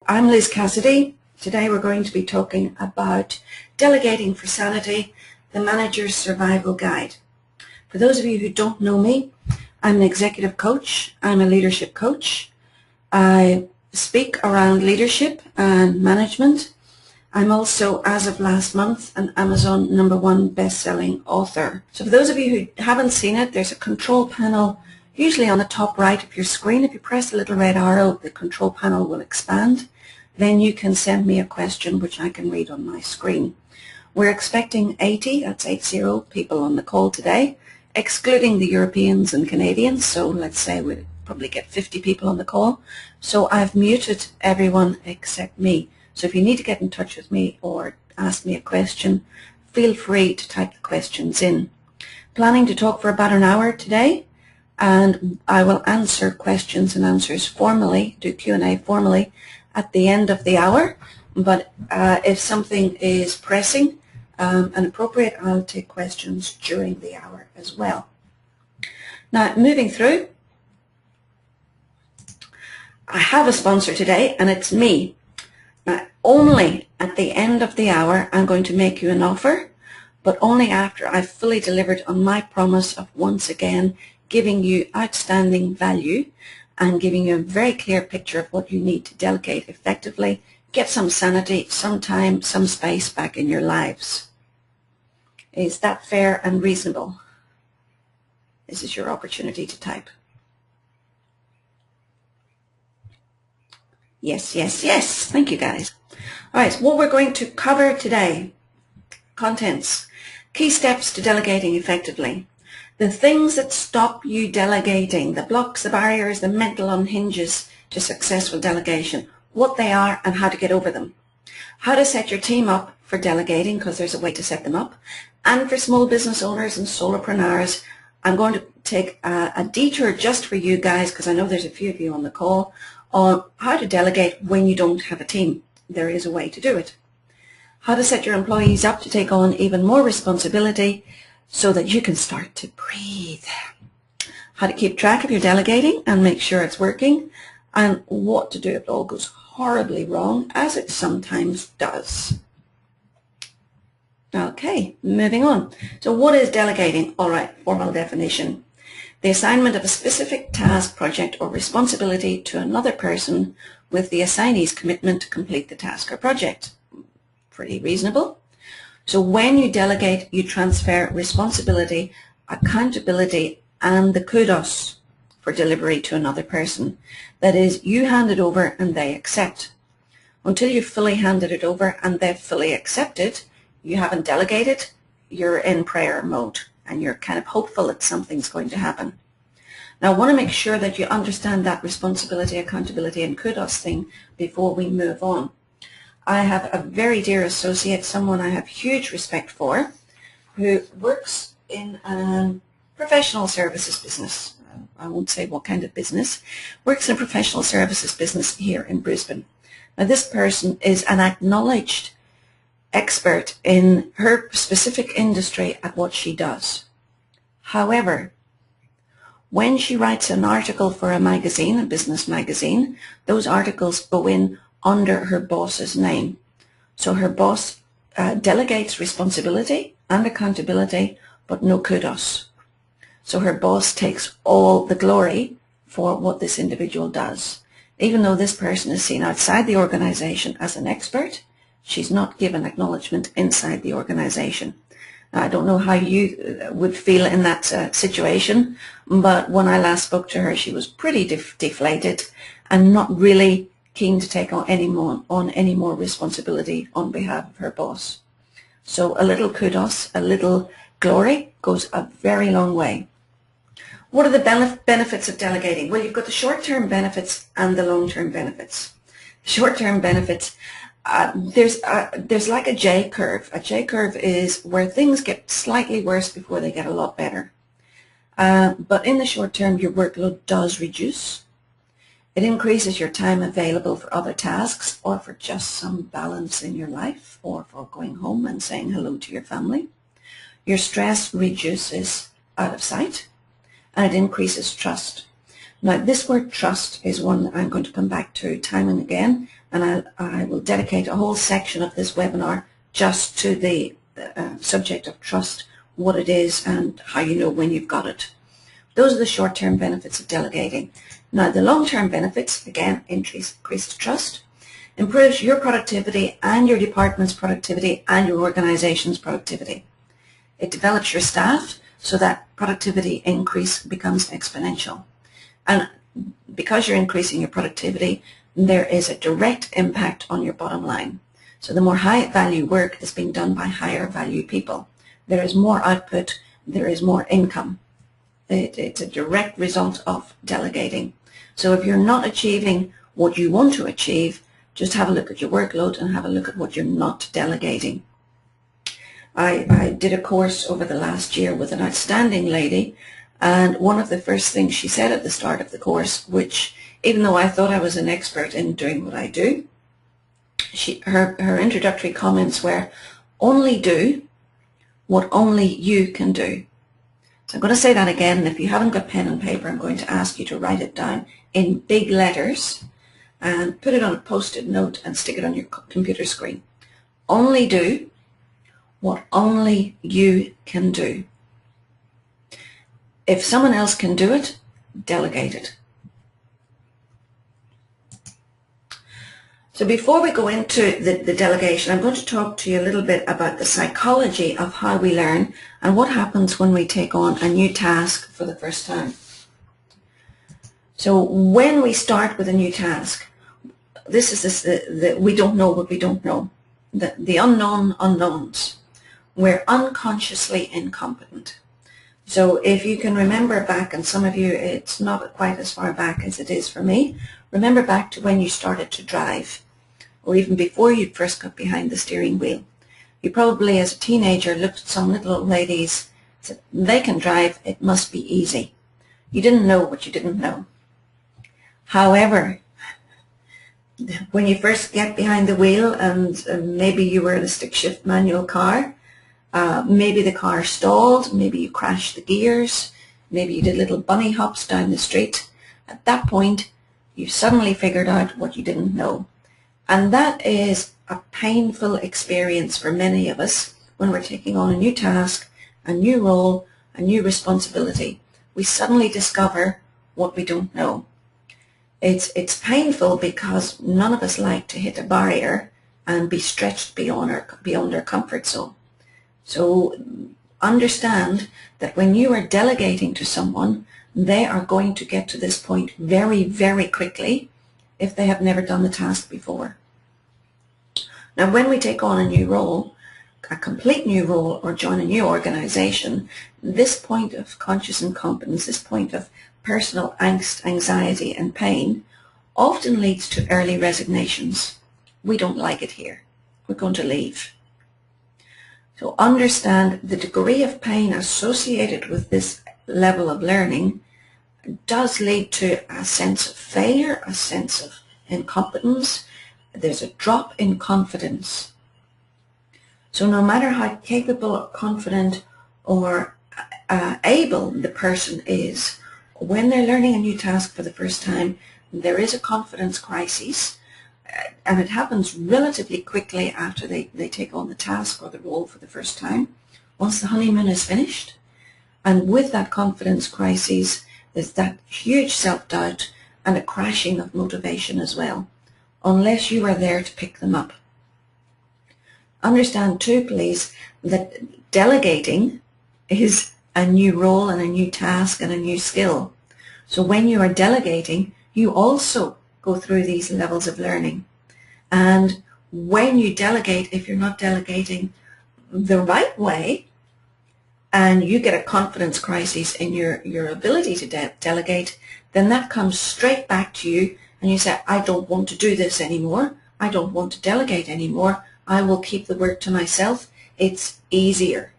I'm Liz Cassidy. Today we're going to be talking about Delegating for Sanity, the Manager's Survival Guide. For those of you who don't know me, I'm an executive coach. I'm a leadership coach. I speak around leadership and management. I'm also, as of last month, an Amazon #1 best-selling author. So for those of you who haven't seen it, there's a control panel usually on the top right of your screen. If you press the little red arrow, the control panel will expand. Then you can send me a question which I can read on my screen. We're expecting 80, that's 80 people on the call today, excluding the Europeans and Canadians. So let's say we'll probably get 50 people on the call. So I've muted everyone except me. So if you need to get in touch with me or ask me a question, feel free to type the questions in. Planning to talk for about an hour today, and I will answer questions and answers formally, do Q&A formally at the end of the hour. But if something is pressing and appropriate, I'll take questions during the hour as well. Now, moving through, I have a sponsor today, and it's me. Now, only at the end of the hour, I'm going to make you an offer, but only after I've fully delivered on my promise of once again giving you outstanding value and giving you a very clear picture of what you need to delegate effectively, get some sanity, some time, some space back in your lives. Is that fair and reasonable? This is your opportunity to type. Yes, yes, yes. Thank you, guys. All right, so what we're going to cover today, contents, key steps to delegating effectively. The things that stop you delegating, the blocks, the barriers, the mental unhinges to successful delegation, what they are and how to get over them. How to set your team up for delegating, because there's a way to set them up. And for small business owners and solopreneurs, I'm going to take a detour just for you guys, because I know there's a few of you on the call, on how to delegate when you don't have a team. There is a way to do it. How to set your employees up to take on even more responsibility so that you can start to breathe. How to keep track of your delegating and make sure it's working, and what to do if it all goes horribly wrong, as it sometimes does. Okay, moving on. So what is delegating? All right, formal definition. The assignment of a specific task, project, or responsibility to another person with the assignee's commitment to complete the task or project. Pretty reasonable. So when you delegate, you transfer responsibility, accountability, and the kudos for delivery to another person. That is, you hand it over and they accept. Until you've fully handed it over and they've fully accepted, you haven't delegated, you're in prayer mode and you're kind of hopeful that something's going to happen. Now, I want to make sure that you understand that responsibility, accountability, and kudos thing before we move on. I have a very dear associate, someone I have huge respect for, who works in a professional services business. I won't say what kind of business. Works in a professional services business here in Brisbane. Now, this person is an acknowledged expert in her specific industry at what she does. However, when she writes an article for a magazine, a business magazine, those articles go in under her boss's name. So her boss delegates responsibility and accountability, but no kudos. So her boss takes all the glory for what this individual does. Even though this person is seen outside the organization as an expert, she's not given acknowledgement inside the organization. Now, I don't know how you would feel in that situation, but when I last spoke to her, she was pretty deflated and not really keen to take on any more responsibility on behalf of her boss. So a little kudos, a little glory goes a very long way. What are the benefits of delegating? Well, you've got the short-term benefits and the long-term benefits. Short-term benefits, there's like a J curve. A J curve is where things get slightly worse before they get a lot better. But in the short term, your workload does reduce. It increases your time available for other tasks or for just some balance in your life or for going home and saying hello to your family. Your stress reduces out of sight and it increases trust. Now, this word trust is one that I'm going to come back to time and again and I will dedicate a whole section of this webinar just to the subject of trust, what it is and how you know when you've got it. Those are the short-term benefits of delegating. Now the long-term benefits, again, increased trust, improves your productivity and your department's productivity and your organization's productivity. It develops your staff so that productivity increase becomes exponential. And because you're increasing your productivity, there is a direct impact on your bottom line. So the more high value work is being done by higher value people. There is more output, there is more income. It's a direct result of delegating. So if you're not achieving what you want to achieve, just have a look at your workload and have a look at what you're not delegating. I did a course over the last year with an outstanding lady, and one of the first things she said at the start of the course, which even though I thought I was an expert in doing what I do, her introductory comments were, only do what only you can do. So I'm going to say that again, and if you haven't got pen and paper, I'm going to ask you to write it down in big letters and put it on a post-it note and stick it on your computer screen. Only do what only you can do. If someone else can do it, delegate it. So before we go into the delegation, I'm going to talk to you a little bit about the psychology of how we learn and what happens when we take on a new task for the first time. So when we start with a new task, this is we don't know what we don't know. The unknown unknowns. We're unconsciously incompetent. So if you can remember back, and some of you, it's not quite as far back as it is for me, remember back to when you started to drive, or even before you first got behind the steering wheel. You probably, as a teenager, looked at some little old ladies, said, they can drive, it must be easy. You didn't know what you didn't know. However, when you first get behind the wheel, and maybe you were in a stick shift manual car, maybe the car stalled, maybe you crashed the gears, maybe you did little bunny hops down the street. At that point, you suddenly figured out what you didn't know. And that is a painful experience for many of us when we're taking on a new task, a new role, a new responsibility. We suddenly discover what we don't know. It's painful because none of us like to hit a barrier and be stretched beyond our comfort zone. So understand that when you are delegating to someone, they are going to get to this point very, very quickly if they have never done the task before. Now, when we take on a new role, a complete new role, or join a new organization, this point of conscious incompetence, this point of personal angst, anxiety, and pain often leads to early resignations. We don't like it here. We're going to leave. So understand the degree of pain associated with this level of learning does lead to a sense of failure, a sense of incompetence. There's a drop in confidence. So no matter how capable or confident or able the person is, when they're learning a new task for the first time, there is a confidence crisis, and it happens relatively quickly after they take on the task or the role for the first time, once the honeymoon is finished. And with that confidence crisis, there's that huge self-doubt and a crashing of motivation as well, unless you are there to pick them up. Understand too, please, that delegating is a new role and a new task and a new skill. So when you are delegating, you also go through these levels of learning. And when you delegate, if you're not delegating the right way, and you get a confidence crisis in your ability to delegate, then that comes straight back to you, and you say, I don't want to do this anymore. I don't want to delegate anymore. I will keep the work to myself. It's easier.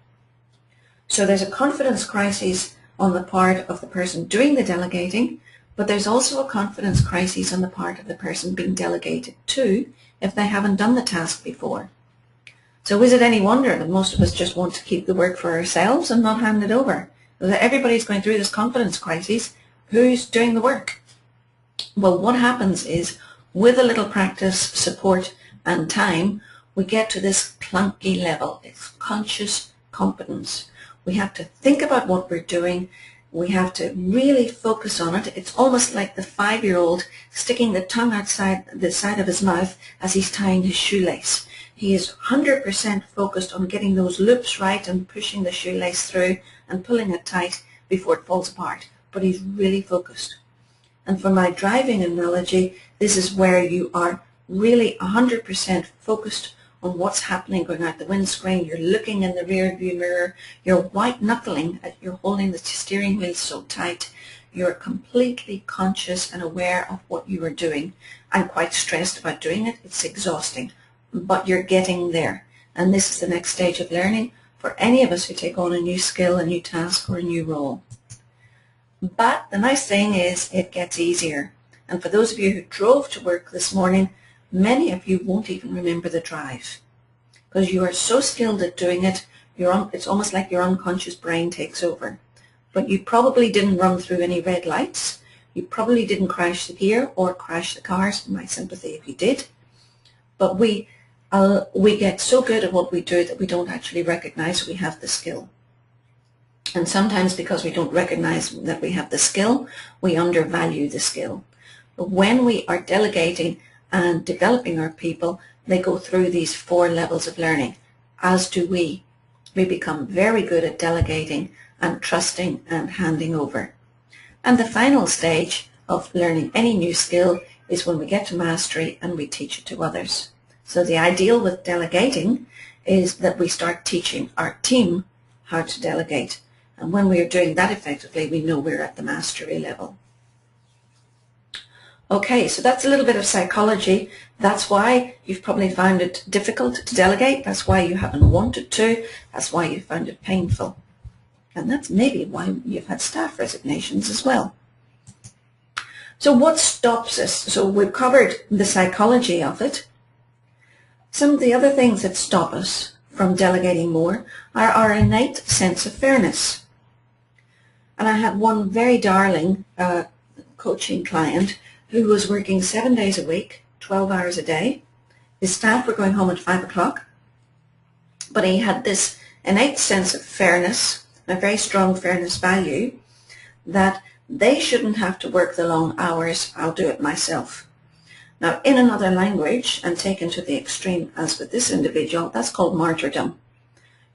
So there's a confidence crisis on the part of the person doing the delegating, but there's also a confidence crisis on the part of the person being delegated to if they haven't done the task before. So is it any wonder that most of us just want to keep the work for ourselves and not hand it over? Everybody's going through this confidence crisis. Who's doing the work? Well, what happens is with a little practice, support and time, we get to this clunky level. It's conscious competence. We have to think about what we're doing. We have to really focus on it. It's almost like the 5-year-old sticking the tongue outside the side of his mouth as he's tying his shoelace. He is 100% focused on getting those loops right and pushing the shoelace through and pulling it tight before it falls apart. But he's really focused. And for my driving analogy, this is where you are really 100% focused on what's happening going out the windscreen. You're looking in the rear view mirror. You're white knuckling. You're holding the steering wheel so tight. You're completely conscious and aware of what you are doing. I'm quite stressed about doing it. It's exhausting, but you're getting there. And this is the next stage of learning for any of us who take on a new skill, a new task, or a new role. But the nice thing is it gets easier. And for those of you who drove to work this morning, many of you won't even remember the drive because you are so skilled at doing it. It's almost like your unconscious brain takes over. But you probably didn't run through any red lights. You probably didn't crash the gear or crash the cars. My sympathy if you did. But we get so good at what we do that we don't actually recognize we have the skill. And sometimes because we don't recognize that we have the skill, we undervalue the skill. But when we are delegating and developing our people, they go through these 4 levels of learning, as do we. We become very good at delegating and trusting and handing over. And the final stage of learning any new skill is when we get to mastery and we teach it to others. So the ideal with delegating is that we start teaching our team how to delegate. And when we are doing that effectively, we know we're at the mastery level. Okay, so that's a little bit of psychology. That's why you've probably found it difficult to delegate. That's why you haven't wanted to. That's why you found it painful. And that's maybe why you've had staff resignations as well. So what stops us? So we've covered the psychology of it. Some of the other things that stop us from delegating more are our innate sense of fairness. And I had one very darling coaching client who was working 7 days a week, 12 hours a day. His staff were going home at 5 o'clock. But he had this innate sense of fairness, a very strong fairness value, that they shouldn't have to work the long hours, I'll do it myself. Now, in another language, and taken to the extreme as with this individual, that's called martyrdom.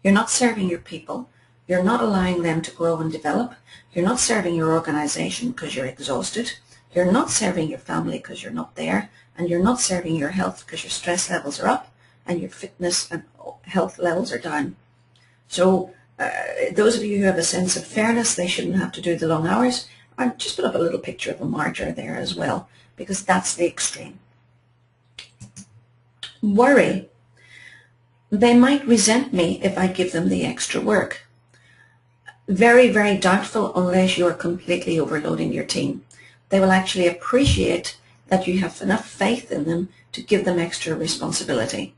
You're not serving your people. You're not allowing them to grow and develop. You're not serving your organization because you're exhausted. You're not serving your family because you're not there. And you're not serving your health because your stress levels are up and your fitness and health levels are down. So those of you who have a sense of fairness, they shouldn't have to do the long hours. I just put up a little picture of a martyr there as well, because that's the extreme. Worry. They might resent me if I give them the extra work. Very, very doubtful unless you're completely overloading your team. They will actually appreciate that you have enough faith in them to give them extra responsibility.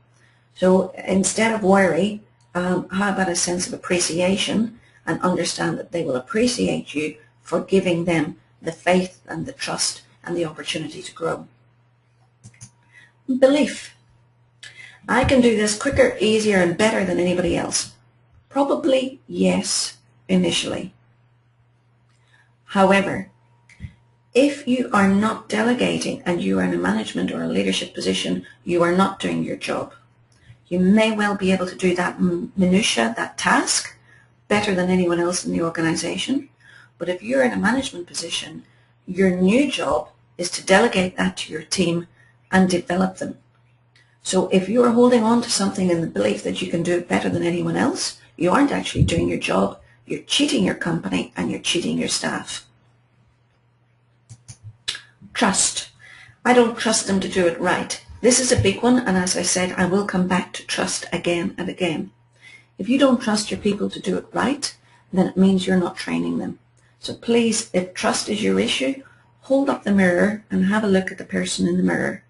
So instead of worry, how about a sense of appreciation, and understand that they will appreciate you for giving them the faith and the trust and the opportunity to grow. Belief. I can do this quicker, easier, and better than anybody else. Probably yes, initially. However, if you are not delegating and you are in a management or a leadership position, you are not doing your job. You may well be able to do that minutia, that task, better than anyone else in the organization. But if you're in a management position, your new job is to delegate that to your team and develop them. So if you are holding on to something in the belief that you can do it better than anyone else, you aren't actually doing your job. You're cheating your company and you're cheating your staff. Trust. I don't trust them to do it right. This is a big one, and as I said, I will come back to trust again and again. If you don't trust your people to do it right, then it means you're not training them. So please, if trust is your issue, hold up the mirror and have a look at the person in the mirror.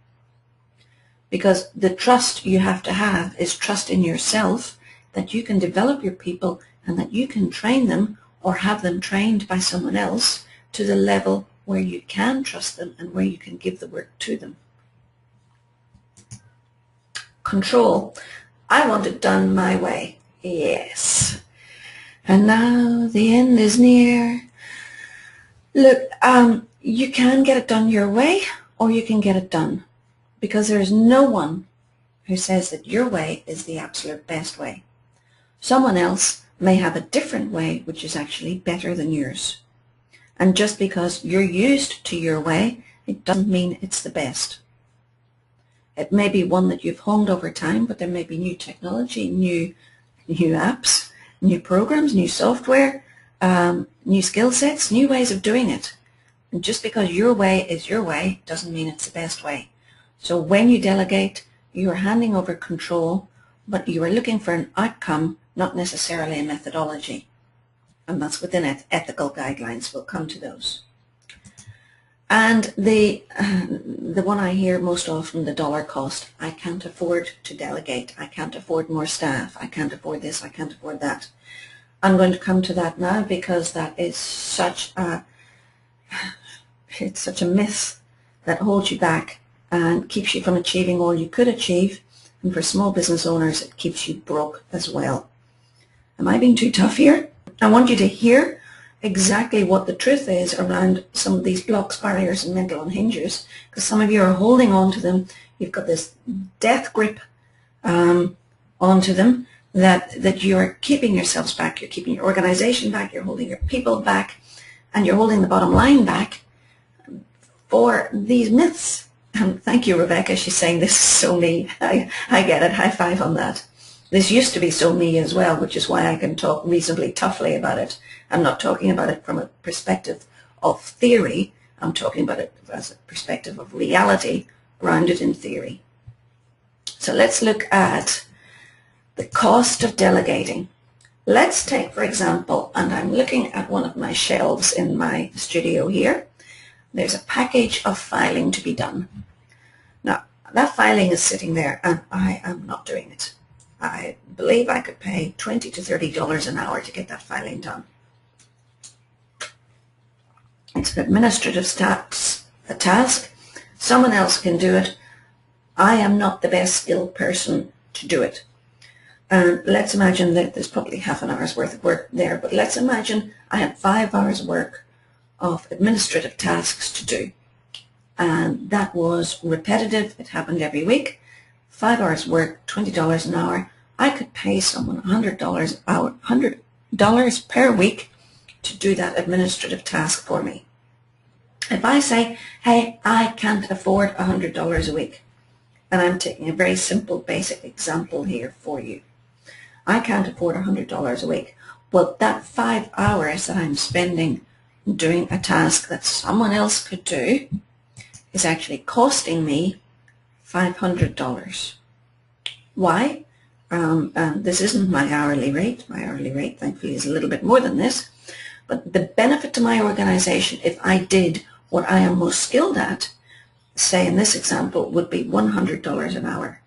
Because the trust you have to have is trust in yourself, that you can develop your people and that you can train them or have them trained by someone else to the level where you can trust them and where you can give the work to them. control. I want it done my way. Yes. And now the end is near. Look, you can get it done your way, or you can get it done, because there is no one who says that your way is the absolute best way. Someone else may have a different way which is actually better than yours. And just because you're used to your way, it doesn't mean it's the best. It may be one that you've honed over time, but there may be new technology, new apps, new programs, new software, new skill sets, new ways of doing it. And just because your way is your way doesn't mean it's the best way. So when you delegate, you are handing over control, but you are looking for an outcome, not necessarily a methodology. And that's within ethical guidelines. We'll come to those. And the one I hear most often, the dollar cost. I can't afford to delegate. I can't afford more staff. I can't afford this. I can't afford that. I'm going to come to that now, because that is such a myth that holds you back and keeps you from achieving all you could achieve. And for small business owners, it keeps you broke as well. Am I being too tough here? I want you to hear exactly what the truth is around some of these blocks, barriers, and mental un-hingers, because some of you are holding on to them. You've got this death grip onto them that you're keeping yourselves back. You're keeping your organization back. You're holding your people back, and you're holding the bottom line back for these myths. Thank you, Rebecca. She's saying this is so me. I get it. High five on that. This used to be so me as well, which is why I can talk reasonably toughly about it. I'm not talking about it from a perspective of theory. I'm talking about it as a perspective of reality grounded in theory. So let's look at the cost of delegating. Let's take, for example, and I'm looking at one of my shelves in my studio here. There's a package of filing to be done. Now, that filing is sitting there, and I am not doing it. I believe I could pay $20 to $30 an hour to get that filing done. It's an administrative task. Someone else can do it. I am not the best skilled person to do it. And let's imagine that there's probably half an hour's worth of work there, but let's imagine I had 5 hours work of administrative tasks to do. And that was repetitive. It happened every week. 5 hours work, $20 an hour. I could pay someone $100 an hour, $100 per week to do that administrative task for me. If I say, hey, I can't afford $100 a week, and I'm taking a very simple, basic example here for you. I can't afford $100 a week. Well, that 5 hours that I'm spending doing a task that someone else could do is actually costing me $500. Why? This isn't my hourly rate. My hourly rate, thankfully, is a little bit more than this. But the benefit to my organization, if I did what I am most skilled at, say in this example, would be $100 an hour.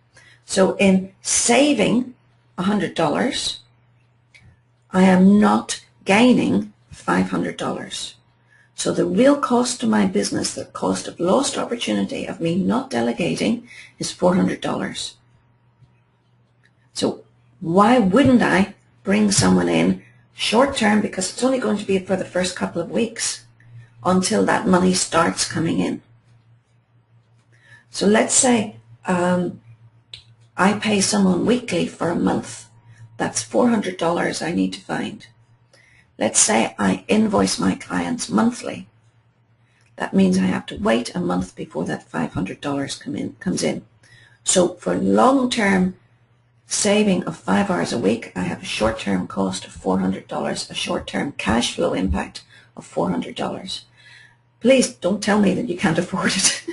So in saving $100, I am not gaining $500. So the real cost to my business, the cost of lost opportunity of me not delegating, is $400. So why wouldn't I bring someone in short term, because it's only going to be for the first couple of weeks until that money starts coming in. So let's say I pay someone weekly for a month. That's $400 I need to find. Let's say I invoice my clients monthly. That means I have to wait a month before that $500 comes in. So for long-term saving of 5 hours a week, I have a short-term cost of $400, a short-term cash flow impact of $400. Please don't tell me that you can't afford it.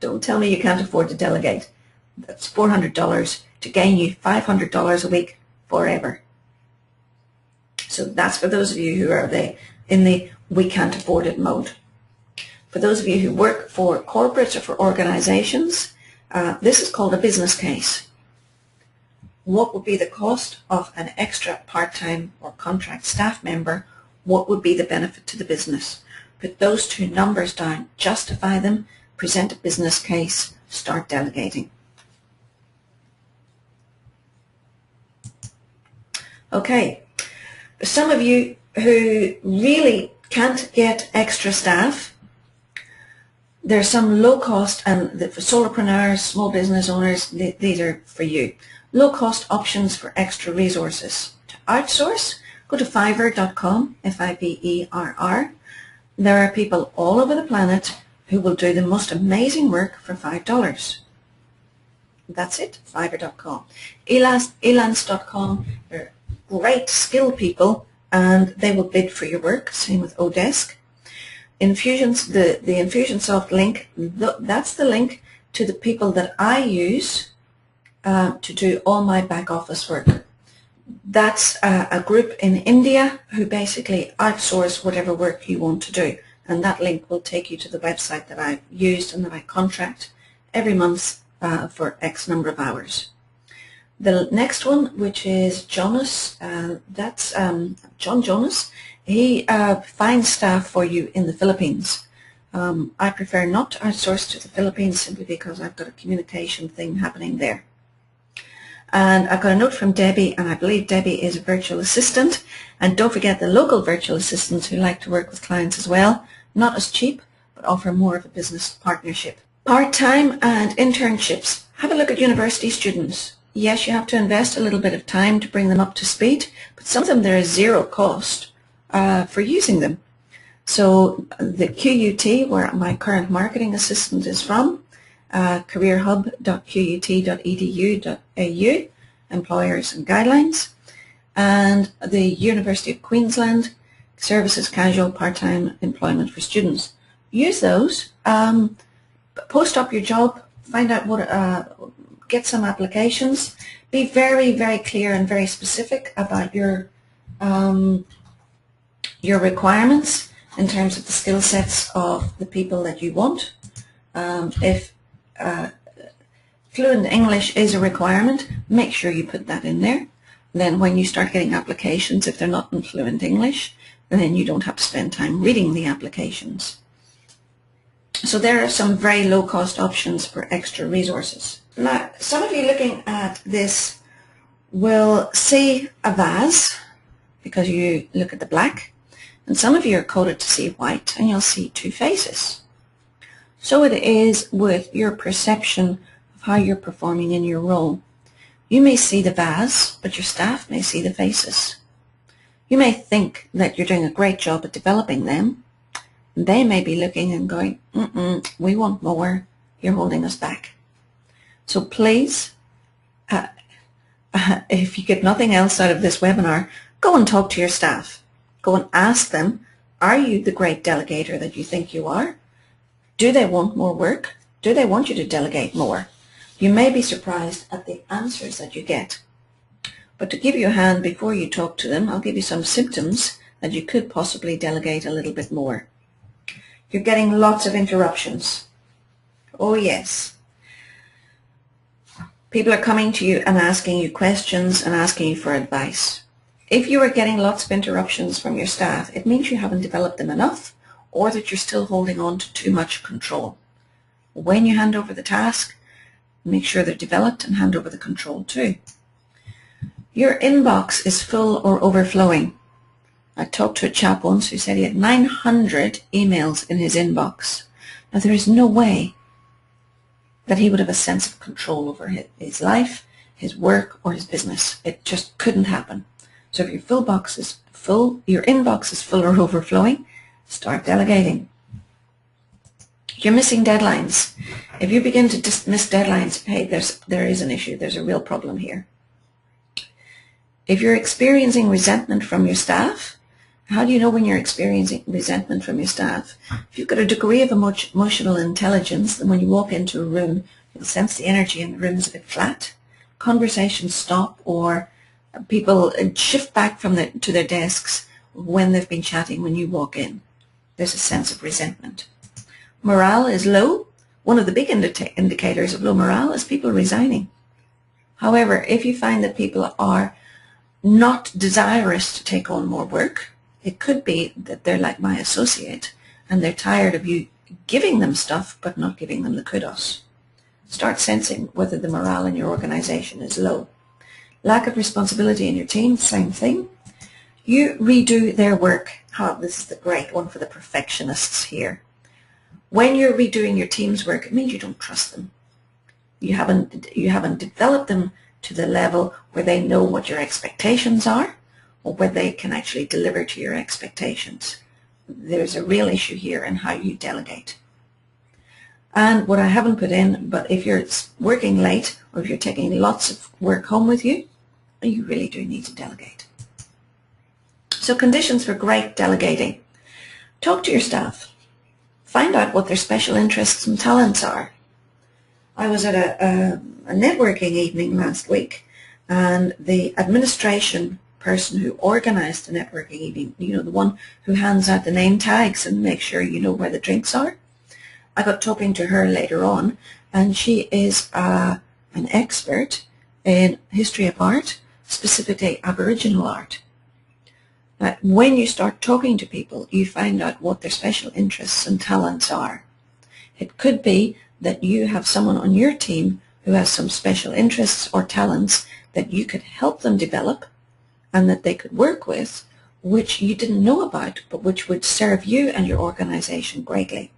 Don't tell me you can't afford to delegate. That's $400 to gain you $500 a week forever. So that's for those of you who are in the we can't afford it mode. For those of you who work for corporates or for organizations, this is called a business case. What would be the cost of an extra part-time or contract staff member? What would be the benefit to the business? Put those two numbers down, justify them, present a business case, start delegating. Okay, some of you who really can't get extra staff, there's some low-cost, and for solopreneurs, small business owners, these are for you. Low-cost options for extra resources. To outsource, go to fiverr.com, Fiverr. There are people all over the planet who will do the most amazing work for $5. That's it, fiverr.com. Elance.com, they're great skilled people and they will bid for your work. Same with Odesk. Infusions, the Infusionsoft link, that's the link to the people that I use to do all my back office work. That's a group in India who basically outsource whatever work you want to do, and that link will take you to the website that I've used and that I contract every month for X number of hours. The next one, which is Jonas, that's John Jonas. He finds staff for you in the Philippines. I prefer not to outsource to the Philippines simply because I've got a communication thing happening there. And I've got a note from Debbie, and I believe Debbie is a virtual assistant. And don't forget the local virtual assistants who like to work with clients as well. Not as cheap, but offer more of a business partnership. Part-time and internships. Have a look at university students. Yes, you have to invest a little bit of time to bring them up to speed, but some of them there is zero cost for using them. So the QUT, where my current marketing assistant is from, careerhub.qut.edu.au, employers and guidelines, and the University of Queensland, services casual part-time employment for students. Use those, post up your job, find out what, get some applications, be very, very clear and very specific about your requirements in terms of the skill sets of the people that you want. If fluent English is a requirement, make sure you put that in there. Then when you start getting applications, if they're not in fluent English, then you don't have to spend time reading the applications. So there are some very low-cost options for extra resources. Now, some of you looking at this will see a vase because you look at the black, and some of you are coded to see white, and you'll see two faces. So it is with your perception of how you're performing in your role. You may see the vase, but your staff may see the faces. You may think that you're doing a great job at developing them. They may be looking and going, we want more, you're holding us back. So please, if you get nothing else out of this webinar, go and talk to your staff. Go and ask them, are you the great delegator that you think you are? Do they want more work? Do they want you to delegate more? You may be surprised at the answers that you get. But to give you a hand before you talk to them, I'll give you some symptoms that you could possibly delegate a little bit more. You're getting lots of interruptions. Oh yes. People are coming to you and asking you questions and asking you for advice. If you are getting lots of interruptions from your staff, it means you haven't developed them enough, or that you're still holding on to too much control. When you hand over the task, make sure they're developed and hand over the control too. Your inbox is full or overflowing. I talked to a chap once who said he had 900 emails in his inbox. Now there is no way that he would have a sense of control over his life, his work, or his business. It just couldn't happen. So if your inbox is full or overflowing, start delegating. You're missing deadlines. If you begin to miss deadlines, hey, there is an issue. There's a real problem here. If you're experiencing resentment from your staff, how do you know when you're experiencing resentment from your staff? If you've got a degree of emotional intelligence, then when you walk into a room, you'll sense the energy in the room is a bit flat. Conversations stop, or people shift back to their desks when they've been chatting when you walk in. There's a sense of resentment. Morale is low. One of the big indicators of low morale is people resigning. However, if you find that people are not desirous to take on more work, it could be that they're like my associate and they're tired of you giving them stuff but not giving them the kudos. Start sensing whether the morale in your organization is low. Lack of responsibility in your team, same thing. You redo their work. Oh, this is the great one for the perfectionists here. When you're redoing your team's work, it means you don't trust them. You haven't developed them to the level where they know what your expectations are or where they can actually deliver to your expectations. There's a real issue here in how you delegate. And what I haven't put in, but if you're working late or if you're taking lots of work home with you, you really do need to delegate. So conditions for great delegating. Talk to your staff. Find out what their special interests and talents are. I was at a networking evening last week, and the administration person who organized the networking evening, you know, the one who hands out the name tags and makes sure you know where the drinks are, I got talking to her later on, and she is an expert in history of art, specifically Aboriginal art. Now, when you start talking to people, you find out what their special interests and talents are. It could be that you have someone on your team who has some special interests or talents that you could help them develop and that they could work with, which you didn't know about, but which would serve you and your organization greatly.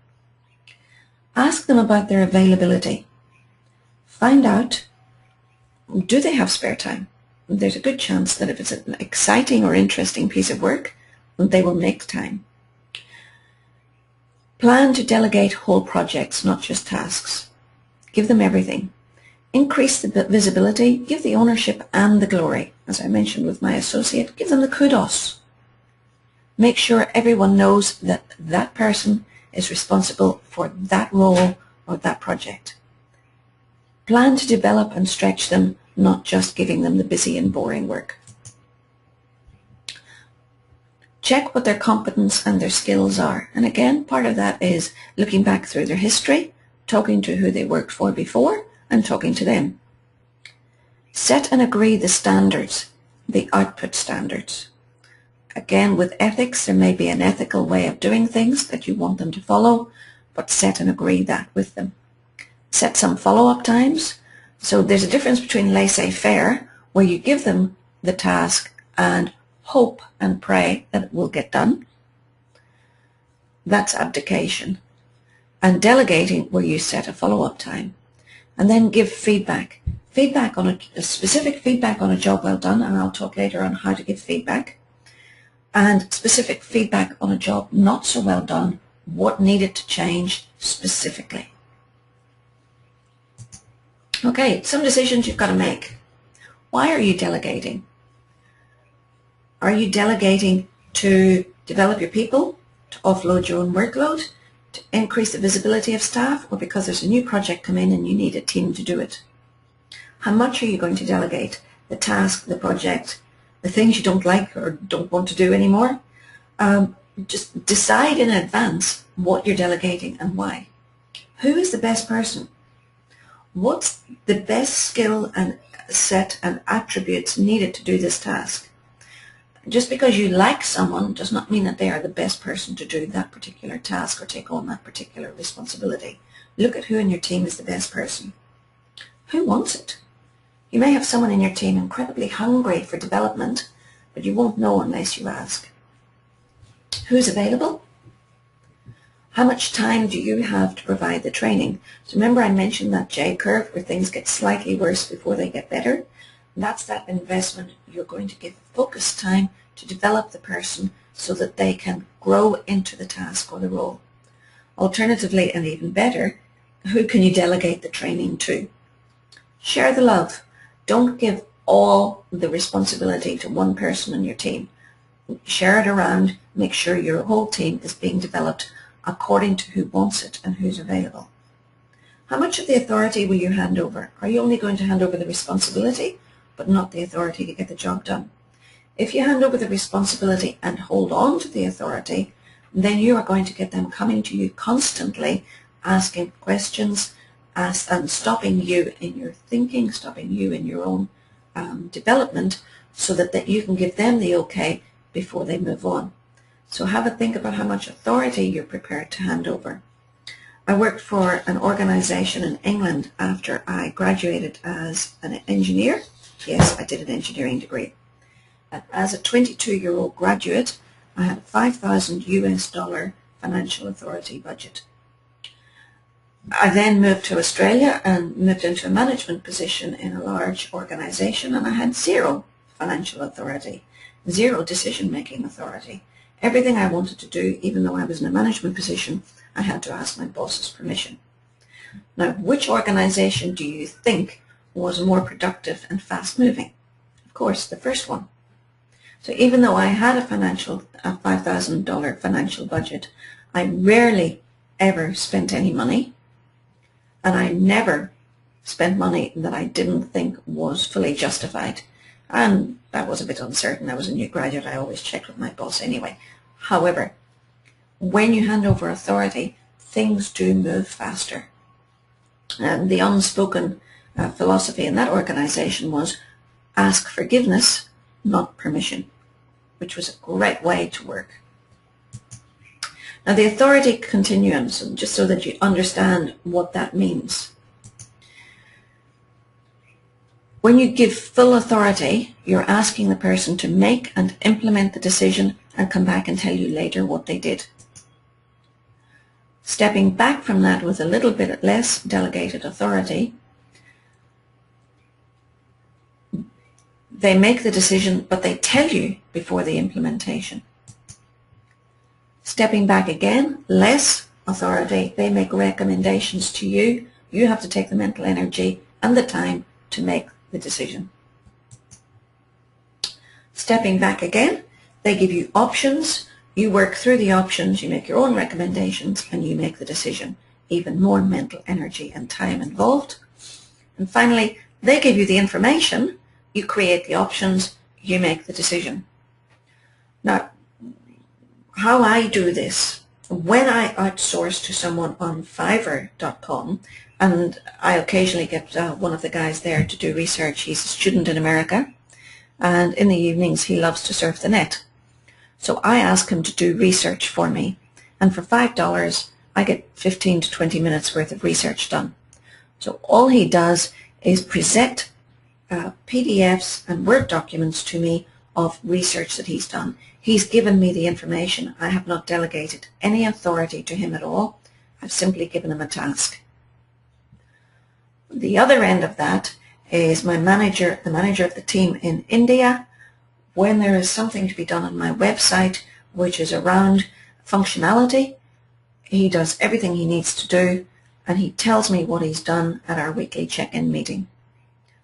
Ask them about their availability. Find out, do they have spare time? There's a good chance that if it's an exciting or interesting piece of work, they will make time. Plan to delegate whole projects, not just tasks. Give them everything. Increase the visibility, give the ownership and the glory. As I mentioned with my associate, give them the kudos. Make sure everyone knows that that person is responsible for that role or that project. Plan to develop and stretch them, not just giving them the busy and boring work. Check what their competence and their skills are. And again, part of that is looking back through their history, talking to who they worked for before, and talking to them. Set and agree the standards, the output standards. Again, with ethics, there may be an ethical way of doing things that you want them to follow, but set and agree that with them. Set some follow-up times. So there's a difference between laissez-faire, where you give them the task and hope and pray that it will get done. That's abdication. And delegating, where you set a follow-up time. And then give feedback. Feedback on a specific feedback on a job well done, and I'll talk later on how to give feedback. And specific feedback on a job not so well done, what needed to change specifically. Okay, some decisions you've got to make. Why are you delegating? Are you delegating to develop your people, to offload your own workload, to increase the visibility of staff, or because there's a new project come in and you need a team to do it? How much are you going to delegate? The task, the project, the things you don't like or don't want to do anymore? Just decide in advance what you're delegating and why. Who is the best person? What's the best skill and set and attributes needed to do this task? Just because you like someone does not mean that they are the best person to do that particular task or take on that particular responsibility. Look at who in your team is the best person. Who wants it? You may have someone in your team incredibly hungry for development, but you won't know unless you ask. Who's available? How much time do you have to provide the training? So remember I mentioned that J-curve where things get slightly worse before they get better? That's that investment you're going to give focused time to develop the person so that they can grow into the task or the role. Alternatively, and even better, who can you delegate the training to? Share the love. Don't give all the responsibility to one person on your team. Share it around. Make sure your whole team is being developed according to who wants it and who's available. How much of the authority will you hand over? Are you only going to hand over the responsibility, but not the authority to get the job done? If you hand over the responsibility and hold on to the authority, then you are going to get them coming to you constantly, asking questions, and stopping you in your thinking, stopping you in your own development, so that you can give them the okay before they move on. So have a think about how much authority you're prepared to hand over. I worked for an organization in England after I graduated as an engineer, Yes, I did an engineering degree. And as a 22-year-old graduate, I had a $5,000 financial authority budget. I then moved to Australia and moved into a management position in a large organization, and I had zero financial authority, zero decision-making authority. Everything I wanted to do, even though I was in a management position, I had to ask my boss's permission. Now, which organization do you think was more productive and fast-moving? Of course, the first one. So even though I had a $5,000 financial budget, I rarely ever spent any money, and I never spent money that I didn't think was fully justified. And that was a bit uncertain. I was a new graduate. I always checked with my boss anyway. However, when you hand over authority, things do move faster. And the unspoken philosophy in that organization was ask forgiveness, not permission, which was a great way to work. Now, the authority continuum, so just so that you understand what that means. When you give full authority, you're asking the person to make and implement the decision and come back and tell you later what they did. Stepping back from that with a little bit less delegated authority, they make the decision, but they tell you before the implementation. Stepping back again, less authority, they make recommendations to you. You have to take the mental energy and the time to make the decision. Stepping back again, they give you options. You work through the options, you make your own recommendations, and you make the decision. Even more mental energy and time involved. And finally, they give you the information, you create the options, you make the decision. Now, how I do this, when I outsource to someone on Fiverr.com, and I occasionally get one of the guys there to do research. He's a student in America, and in the evenings he loves to surf the net. So I ask him to do research for me, and for $5 I get 15 to 20 minutes worth of research done. So all he does is present PDFs and Word documents to me of research that he's done. He's given me the information. I have not delegated any authority to him at all. I've simply given him a task. The other end of that is my manager, the manager of the team in India. When there is something to be done on my website which is around functionality, he does everything he needs to do, and he tells me what he's done at our weekly check-in meeting.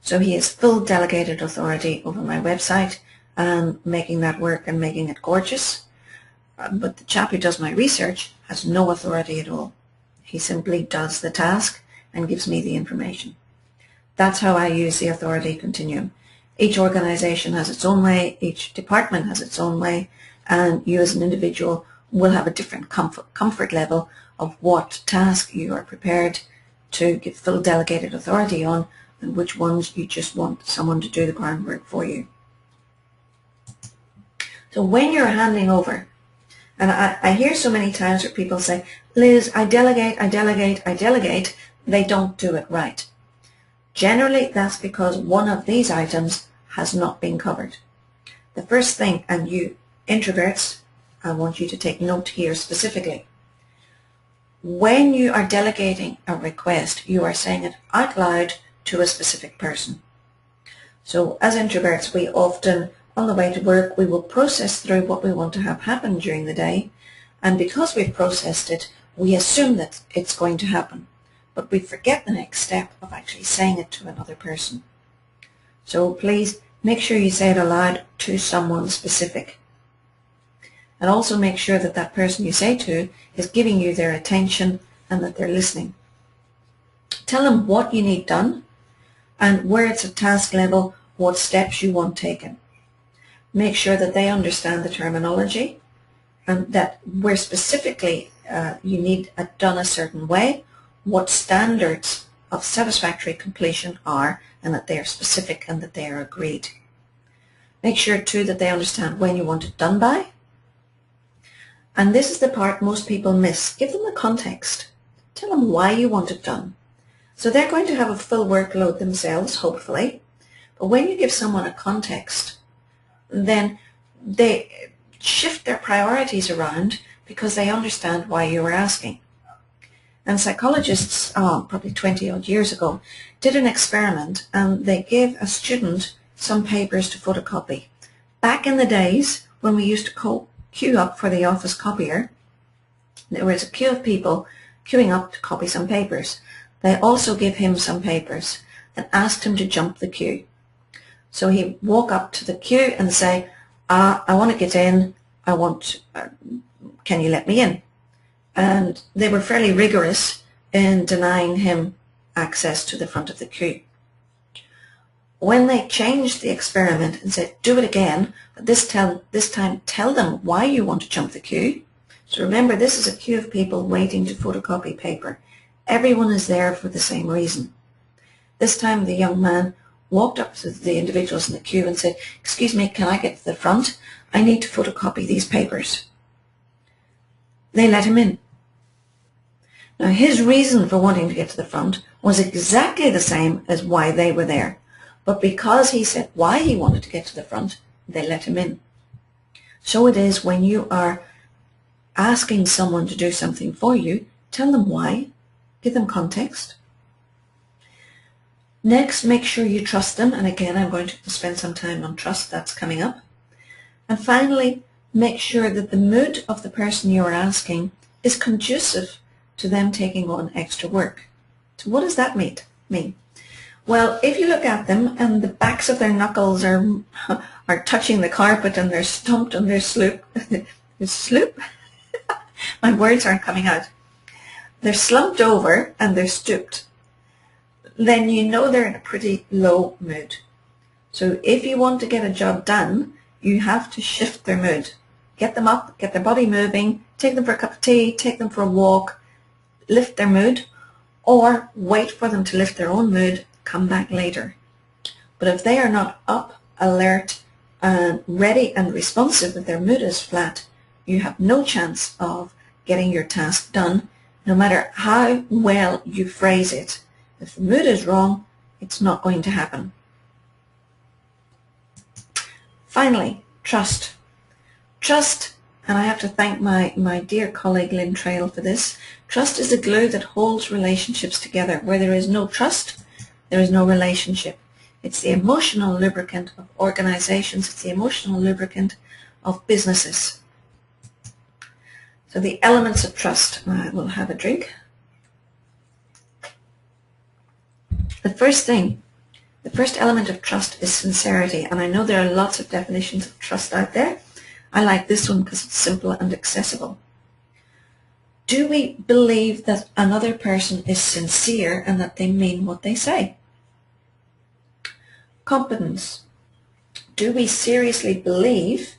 So he has full delegated authority over my website and making that work and making it gorgeous. But the chap who does my research has no authority at all. He simply does the task and gives me the information. That's how I use the authority continuum. Each organization has its own way, each department has its own way, and you as an individual will have a different comfort level of what task you are prepared to give full delegated authority on, and which ones you just want someone to do the groundwork for you. So when you're handing over, and I hear so many times where people say, Liz, I delegate, they don't do it right. Generally, that's because one of these items has not been covered. The first thing, and you introverts, I want you to take note here specifically. When you are delegating a request, you are saying it out loud to a specific person. So as introverts, we often, on the way to work, we will process through what we want to have happen during the day, and because we've processed it, we assume that it's going to happen. But we forget the next step of actually saying it to another person. So please make sure you say it aloud to someone specific. And also make sure that that person you say to is giving you their attention and that they're listening. Tell them what you need done and where it's at task level, what steps you want taken. Make sure that they understand the terminology and that where specifically you need it done a certain way, what standards of satisfactory completion are, and that they are specific and that they are agreed. Make sure too that they understand when you want it done by. And this is the part most people miss. Give them the context. Tell them why you want it done. So they're going to have a full workload themselves, hopefully. But when you give someone a context, then they shift their priorities around because they understand why you were asking. And psychologists, probably 20 odd years ago, did an experiment, and they gave a student some papers to photocopy. Back in the days when we used to queue up for the office copier, there was a queue of people queuing up to copy some papers. They also gave him some papers and asked him to jump the queue. So he'd walk up to the queue and say, I want to get in, can you let me in? And they were fairly rigorous in denying him access to the front of the queue. When they changed the experiment and said, do it again, but this time tell them why you want to jump the queue. So remember, this is a queue of people waiting to photocopy paper. Everyone is there for the same reason. This time the young man walked up to the individuals in the queue and said, excuse me, can I get to the front? I need to photocopy these papers. They let him in. Now his reason for wanting to get to the front was exactly the same as why they were there. But because he said why he wanted to get to the front, they let him in. So it is when you are asking someone to do something for you, tell them why, give them context. Next, make sure you trust them, and again I'm going to spend some time on trust, that's coming up. And finally, make sure that the mood of the person you are asking is conducive to them taking on extra work. So what does that mean? Well, if you look at them and the backs of their knuckles are touching the carpet and they're stumped and they're sloop? My words aren't coming out. They're slumped over and they're stooped. Then you know they're in a pretty low mood. So if you want to get a job done, you have to shift their mood. Get them up, get their body moving, take them for a cup of tea, take them for a walk, lift their mood, or wait for them to lift their own mood, come back later. But if they are not up, alert, and ready and responsive, if their mood is flat, you have no chance of getting your task done, no matter how well you phrase it. If the mood is wrong, it's not going to happen. Finally, trust. Trust, and I have to thank my dear colleague Lynn Trail for this, trust is the glue that holds relationships together. Where there is no trust, there is no relationship. It's the emotional lubricant of organizations. It's the emotional lubricant of businesses. So the elements of trust. I will have a drink. The first element of trust is sincerity. And I know there are lots of definitions of trust out there. I like this one because it's simple and accessible. Do we believe that another person is sincere and that they mean what they say? Competence. Do we seriously believe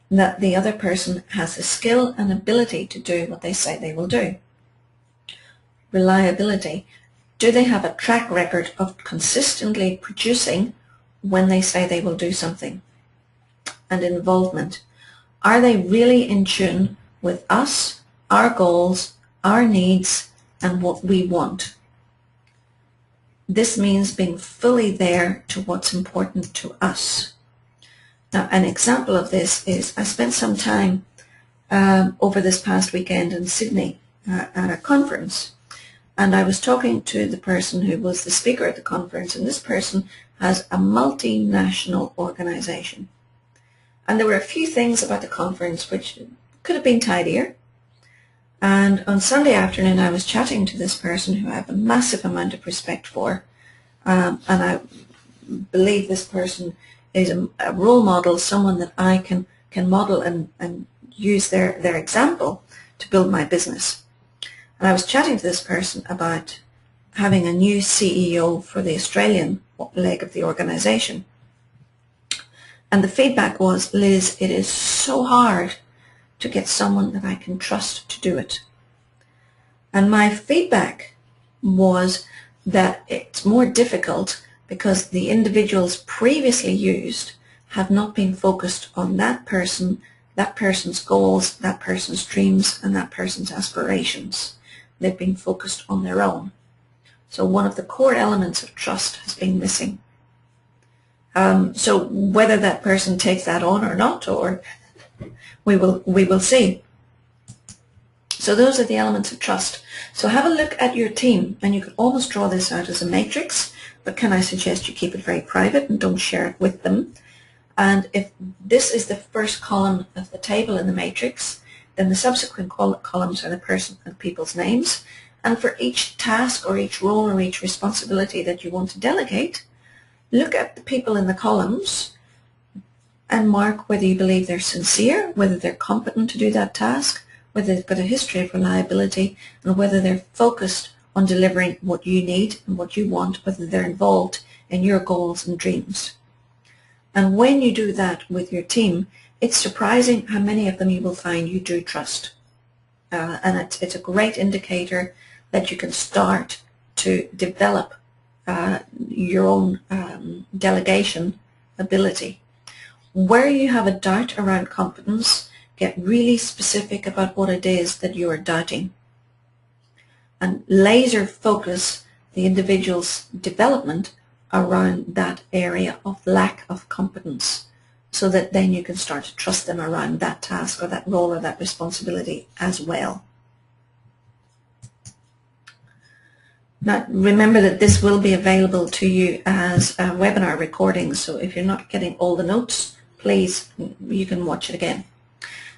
that the other person has the skill and ability to do what they say they will do? Reliability. Do they have a track record of consistently producing when they say they will do something? And involvement. Are they really in tune with us, our goals, our needs, and what we want? This means being fully there to what's important to us. Now, an example of this is I spent some time over this past weekend in Sydney at a conference, and I was talking to the person who was the speaker at the conference, and this person has a multinational organization. And there were a few things about the conference which could have been tidier. And on Sunday afternoon, I was chatting to this person who I have a massive amount of respect for. And I believe this person is a role model, someone that I can model and use their example to build my business. And I was chatting to this person about having a new CEO for the Australian leg of the organization. And the feedback was, Liz, it is so hard to get someone that I can trust to do it. And my feedback was that it's more difficult because the individuals previously used have not been focused on that person, that person's goals, that person's dreams, and that person's aspirations. They've been focused on their own. So one of the core elements of trust has been missing. So whether that person takes that on or not, or we will see. So those are the elements of trust. So have a look at your team, and you could almost draw this out as a matrix, but can I suggest you keep it very private and don't share it with them. And if this is the first column of the table in the matrix, then the subsequent columns are the person and people's names. And for each task or each role or each responsibility that you want to delegate, look at the people in the columns and mark whether you believe they're sincere, whether they're competent to do that task, whether they've got a history of reliability, and whether they're focused on delivering what you need and what you want, whether they're involved in your goals and dreams. And when you do that with your team, it's surprising how many of them you will find you do trust. And it's a great indicator that you can start to develop your own delegation ability. Where you have a doubt around competence, get really specific about what it is that you are doubting. And laser focus the individual's development around that area of lack of competence, so that then you can start to trust them around that task or that role or that responsibility as well. Now, remember that this will be available to you as a webinar recording, so if you're not getting all the notes, please, you can watch it again.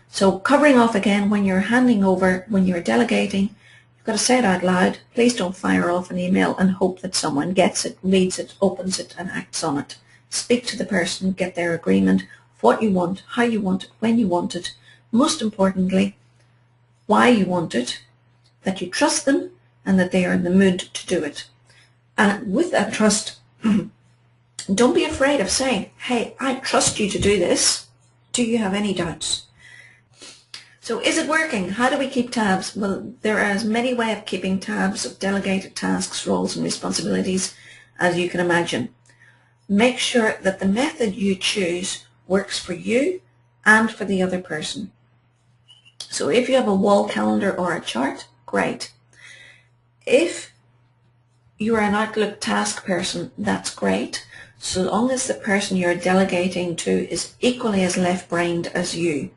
So covering off again, when you're handing over, when you're delegating, you've got to say it out loud. Please don't fire off an email and hope that someone gets it, reads it, opens it, and acts on it. Speak to the person, get their agreement of what you want, how you want it, when you want it. Most importantly, why you want it, that you trust them, and that they are in the mood to do it. And with that trust, don't be afraid of saying, hey, I trust you to do this. Do you have any doubts? So is it working? How do we keep tabs? Well, there are as many ways of keeping tabs of delegated tasks, roles, and responsibilities as you can imagine. Make sure that the method you choose works for you and for the other person. So if you have a wall calendar or a chart, great. If you are an Outlook task person, that's great, so long as the person you're delegating to is equally as left-brained as you.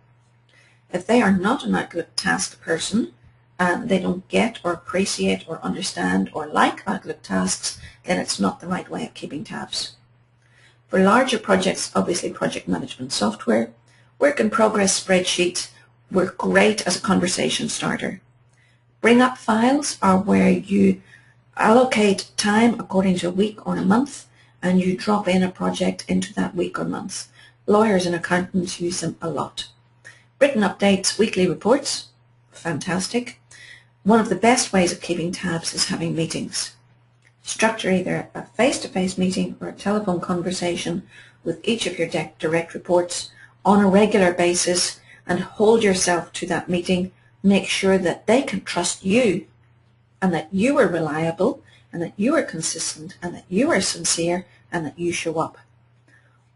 If they are not an Outlook task person, and they don't get or appreciate or understand or like Outlook tasks, then it's not the right way of keeping tabs. For larger projects, obviously project management software, work in progress spreadsheets work great as a conversation starter. Bring up files are where you allocate time according to a week or a month, and you drop in a project into that week or month. Lawyers and accountants use them a lot. Written updates, weekly reports, fantastic. One of the best ways of keeping tabs is having meetings. Structure either a face-to-face meeting or a telephone conversation with each of your direct reports on a regular basis, and hold yourself to that meeting. Make sure that they can trust you, and that you are reliable, and that you are consistent, and that you are sincere, and that you show up.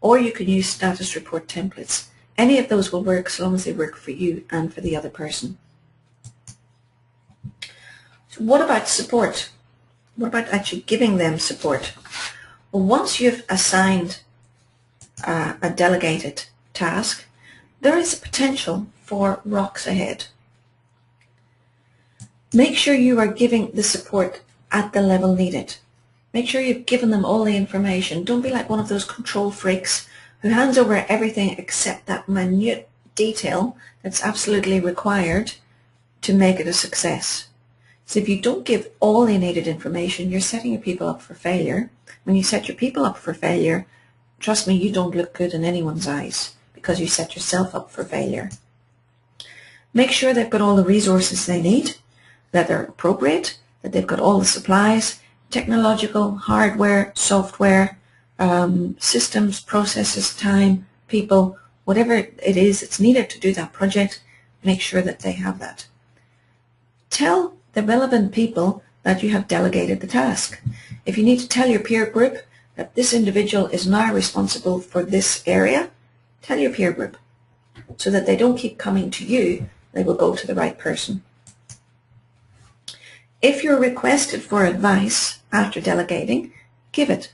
Or you can use status report templates. Any of those will work so long as they work for you and for the other person. So what about support? What about actually giving them support? Well, once you've assigned a delegated task, there is a potential for rocks ahead. Make sure you are giving the support at the level needed. Make sure you've given them all the information. Don't be like one of those control freaks who hands over everything except that minute detail that's absolutely required to make it a success. So if you don't give all the needed information, you're setting your people up for failure. When you set your people up for failure, trust me, you don't look good in anyone's eyes, because you set yourself up for failure. Make sure they've got all the resources they need, that they're appropriate, that they've got all the supplies, technological, hardware, software, systems, processes, time, people, whatever it is that's needed to do that project, make sure that they have that. Tell the relevant people that you have delegated the task. If you need to tell your peer group that this individual is now responsible for this area, tell your peer group, so that they don't keep coming to you, they will go to the right person. If you're requested for advice after delegating, give it.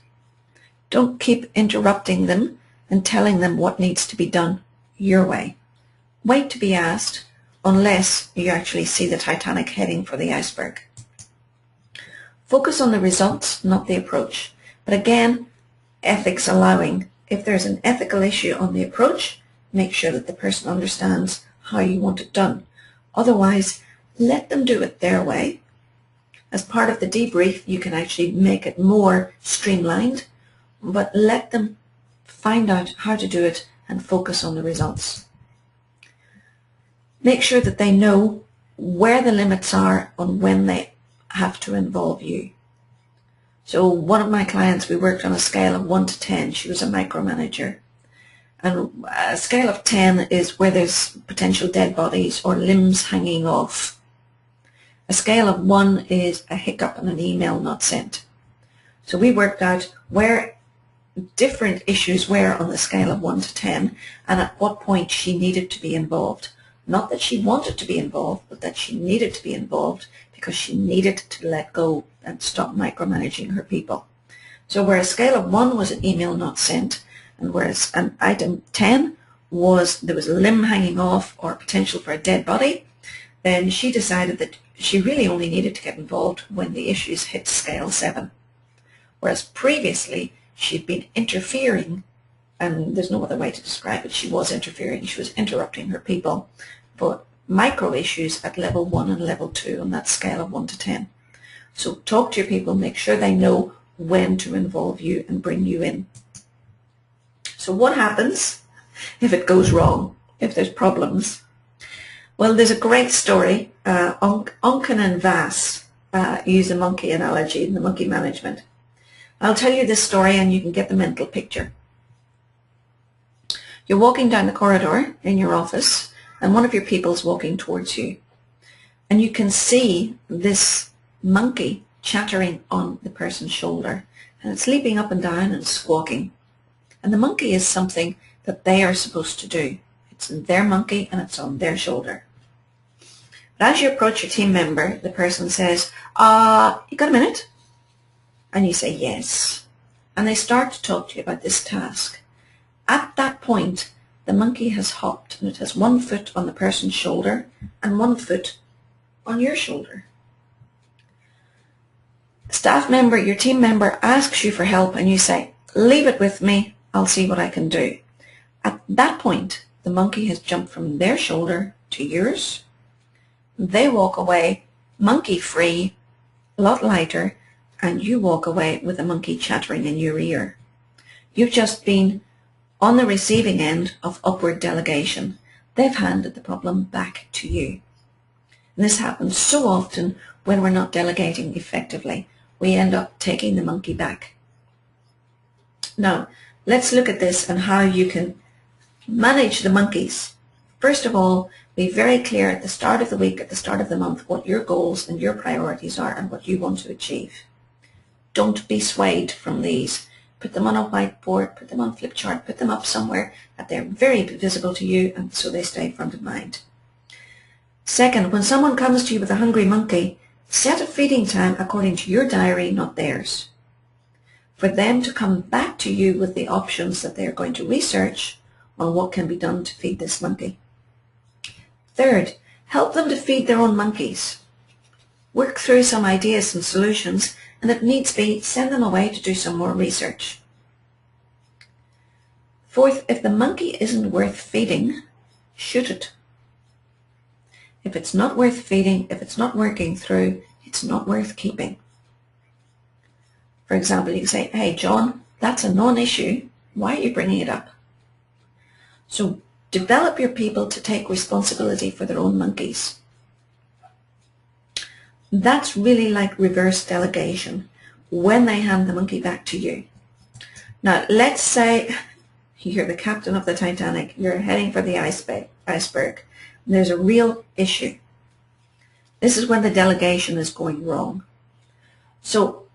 Don't keep interrupting them and telling them what needs to be done your way. Wait to be asked unless you actually see the Titanic heading for the iceberg. Focus on the results, not the approach. But again, ethics allowing. If there's an ethical issue on the approach, make sure that the person understands how you want it done. Otherwise, let them do it their way. As part of the debrief, you can actually make it more streamlined, but let them find out how to do it and focus on the results. Make sure that they know where the limits are on when they have to involve you. So one of my clients, we worked on a scale of 1 to 10. She was a micromanager. And a scale of 10 is where there's potential dead bodies or limbs hanging off. A scale of 1 is a hiccup and an email not sent. So we worked out where different issues were on the scale of 1 to 10 and at what point she needed to be involved. Not that she wanted to be involved, but that she needed to be involved because she needed to let go and stop micromanaging her people. So where a scale of 1 was an email not sent, and whereas an item 10 was there was a limb hanging off or potential for a dead body, then she decided that she really only needed to get involved when the issues hit scale 7. Whereas previously she'd been interfering, and there's no other way to describe it, she was interfering, she was interrupting her people for micro issues at level 1 and level 2 on that scale of 1 to 10. So talk to your people, make sure they know when to involve you and bring you in. So what happens if it goes wrong, if there's problems? Well, there's a great story. Onken and Vass use a monkey analogy in the monkey management. I'll tell you this story and you can get the mental picture. You're walking down the corridor in your office and one of your people's walking towards you. And you can see this monkey chattering on the person's shoulder. And it's leaping up and down and squawking. And the monkey is something that they are supposed to do. It's their monkey and it's on their shoulder. But as you approach your team member, the person says, you got a minute? And you say, yes. And they start to talk to you about this task. At that point, the monkey has hopped and it has 1 foot on the person's shoulder and 1 foot on your shoulder. Staff member, your team member asks you for help and you say, leave it with me, I'll see what I can do. At that point, the monkey has jumped from their shoulder to yours. They walk away monkey free, a lot lighter, and you walk away with a monkey chattering in your ear. You've just been on the receiving end of upward delegation. They've handed the problem back to you. And this happens so often when we're not delegating effectively. We end up taking the monkey back. Now, let's look at this and how you can manage the monkeys. First of all, be very clear at the start of the week, at the start of the month, what your goals and your priorities are and what you want to achieve. Don't be swayed from these. Put them on a whiteboard, put them on flip chart, put them up somewhere that they're very visible to you and so they stay front of mind. Second, when someone comes to you with a hungry monkey, set a feeding time according to your diary, not theirs. For them to come back to you with the options that they're going to research on what can be done to feed this monkey. Third, help them to feed their own monkeys. Work through some ideas and solutions, and if needs be, send them away to do some more research. Fourth, if the monkey isn't worth feeding, shoot it. If it's not worth feeding, if it's not working through, it's not worth keeping. For example, you can say, hey, John, that's a non-issue. Why are you bringing it up? So develop your people to take responsibility for their own monkeys. That's really like reverse delegation when they hand the monkey back to you. Now, let's say you're the captain of the Titanic. You're heading for the iceberg. And there's a real issue. This is when the delegation is going wrong. So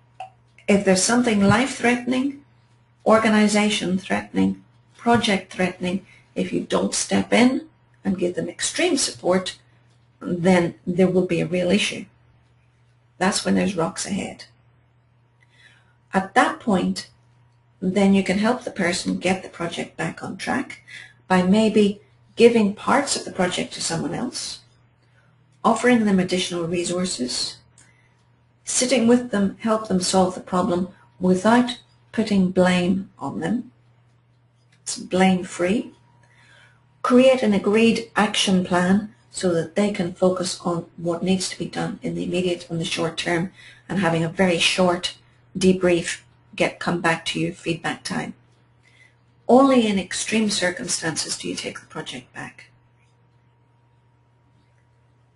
if there's something life-threatening, organization-threatening, project-threatening, if you don't step in and give them extreme support, then there will be a real issue. That's when there's rocks ahead. At that point, then you can help the person get the project back on track by maybe giving parts of the project to someone else, offering them additional resources, sitting with them, help them solve the problem without putting blame on them. It's blame-free. Create an agreed action plan so that they can focus on what needs to be done in the immediate and the short term, and having a very short debrief, come back to you feedback time. Only in extreme circumstances do you take the project back.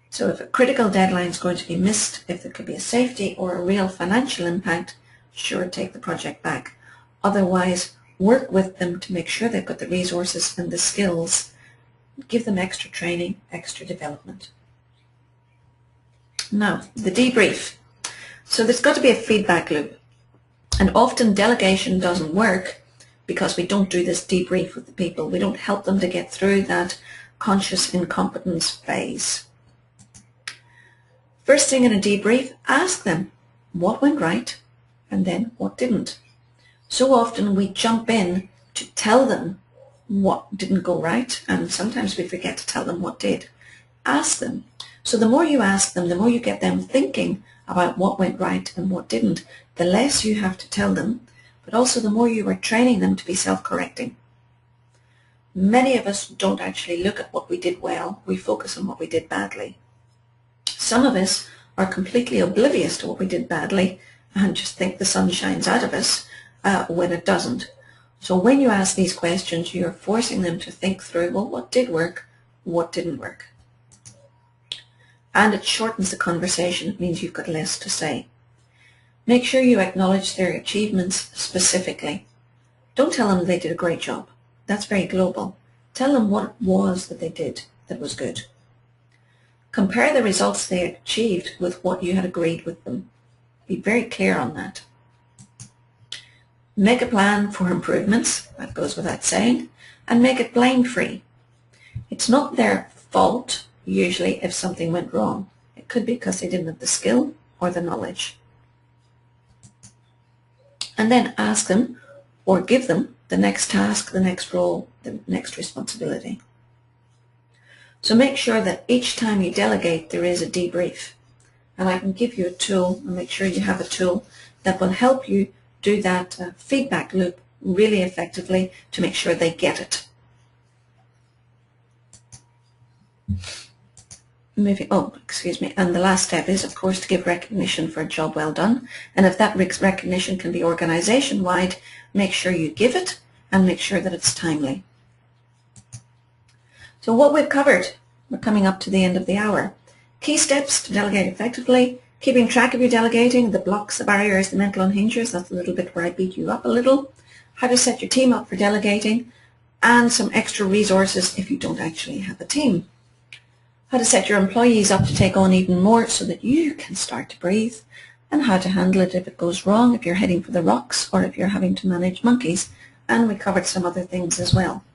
So if a critical deadline is going to be missed, if there could be a safety or a real financial impact, sure, take the project back. Otherwise, work with them to make sure they've got the resources and the skills. Give them extra training, extra development. Now, the debrief. So there's got to be a feedback loop. And often delegation doesn't work because we don't do this debrief with the people. We don't help them to get through that conscious incompetence phase. First thing in a debrief, ask them what went right and then what didn't. So often we jump in to tell them what didn't go right, and sometimes we forget to tell them what did. Ask them. So the more you ask them, the more you get them thinking about what went right and what didn't, the less you have to tell them, but also the more you are training them to be self-correcting. Many of us don't actually look at what we did well. We focus on what we did badly. Some of us are completely oblivious to what we did badly and just think the sun shines out of us when it doesn't. So when you ask these questions, you're forcing them to think through, well, what did work, what didn't work? And it shortens the conversation. It means you've got less to say. Make sure you acknowledge their achievements specifically. Don't tell them they did a great job. That's very global. Tell them what it was that they did that was good. Compare the results they achieved with what you had agreed with them. Be very clear on that. Make a plan for improvements, that goes without saying, and make it blame-free. It's not their fault, usually, if something went wrong. It could be because they didn't have the skill or the knowledge. And then ask them or give them the next task, the next role, the next responsibility. So make sure that each time you delegate, there is a debrief. And I can give you a tool, and make sure you have a tool that will help you do that feedback loop really effectively to make sure they get it. And the last step is, of course, to give recognition for a job well done. And if that recognition can be organization-wide, make sure you give it and make sure that it's timely. So what we've covered, we're coming up to the end of the hour. Key steps to delegate effectively, keeping track of your delegating, the blocks, the barriers, the mental un-hingers, that's a little bit where I beat you up a little, how to set your team up for delegating, and some extra resources if you don't actually have a team. How to set your employees up to take on even more so that you can start to breathe, and how to handle it if it goes wrong, if you're heading for the rocks or if you're having to manage monkeys. And we covered some other things as well.